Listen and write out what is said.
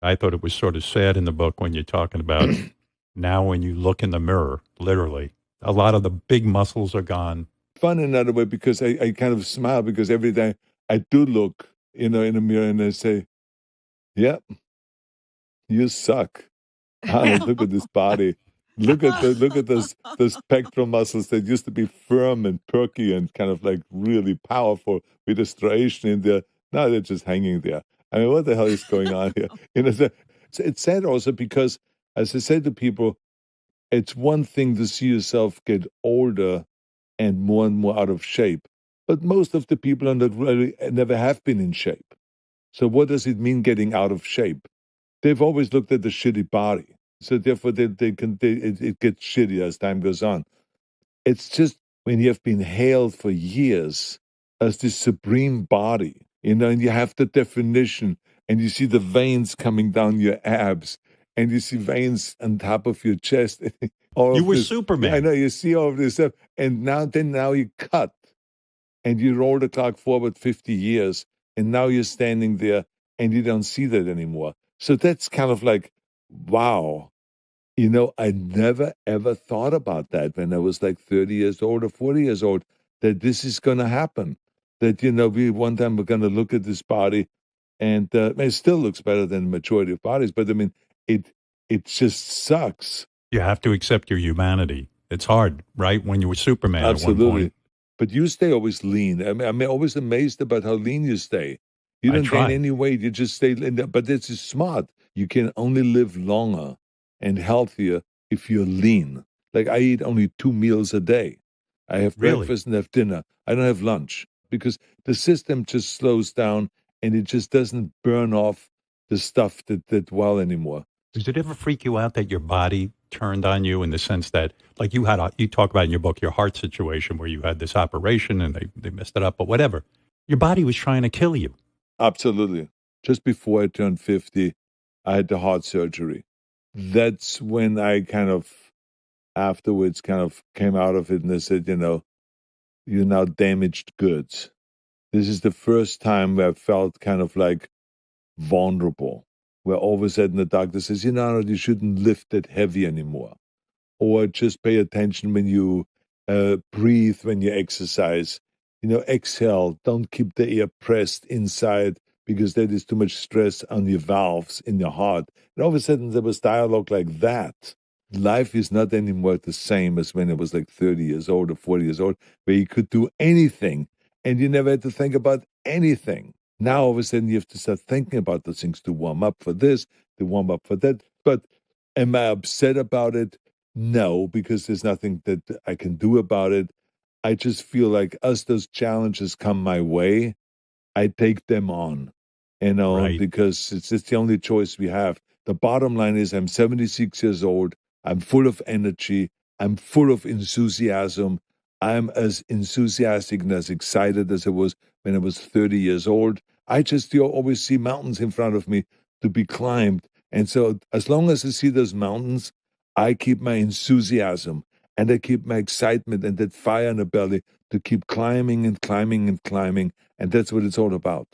I thought it was sort of sad in the book when you're talking about now when you look in the mirror, literally, a lot of the big muscles are gone. Fun in another way because I kind of smile because every time I do look, in the mirror and I say, yeah, you suck. Arnold, look at this body. Look at those pectoral muscles that used to be firm and perky and kind of like really powerful with a striation in there. Now they're just hanging there. I mean, what the hell is going on here? It's sad also because, as I say to people, it's one thing to see yourself get older and more out of shape, but most of the people are not really never have been in shape. So what does it mean getting out of shape? They've always looked at the shitty body. So therefore, it gets shitty as time goes on. It's just when you have been hailed for years as this supreme body, and you have the definition, and you see the veins coming down your abs, and you see veins on top of your chest. You were Superman. I know, you see all of this stuff, and now you cut, and you roll the clock forward 50 years, and now you're standing there, and you don't see that anymore. So that's kind of like, wow. I never ever thought about that when I was like 30 years old or 40 years old, that this is going to happen. That, one time we're going to look at this body and it still looks better than the majority of bodies, but I mean, it just sucks. You have to accept your humanity. It's hard, right? When you were Superman Absolutely. at one point. But you stay always lean. I'm always amazed about how lean you stay. You don't gain any weight. You just stay lean. But this is smart. You can only live longer and healthier if you're lean. Like I eat only 2 meals a day. I have breakfast and have dinner. I don't have lunch because the system just slows down and it just doesn't burn off the stuff that well anymore. Does it ever freak you out that your body turned on you in the sense that, like you talk about in your book, your heart situation where you had this operation and they messed it up, but whatever. Your body was trying to kill you. Absolutely. Just before I turned 50, I had the heart surgery. That's when I kind of afterwards kind of came out of it and they said, you're now damaged goods. This is the first time where I felt kind of like vulnerable, where all of a sudden the doctor says, you shouldn't lift that heavy anymore. Or just pay attention when you breathe, when you exercise. Exhale, don't keep the air pressed inside because that is too much stress on your valves in your heart. And all of a sudden there was dialogue like that. Life is not anymore the same as when I was like 30 years old or 40 years old, where you could do anything and you never had to think about anything. Now all of a sudden you have to start thinking about those things to warm up for this, to warm up for that. But am I upset about it? No, because there's nothing that I can do about it. I just feel like as those challenges come my way, I take them on, because it's the only choice we have. The bottom line is I'm 76 years old. I'm full of energy. I'm full of enthusiasm. I'm as enthusiastic and as excited as I was when I was 30 years old. I just always see mountains in front of me to be climbed. And so as long as I see those mountains, I keep my enthusiasm and I keep my excitement and that fire in the belly to keep climbing and climbing and climbing. And that's what it's all about.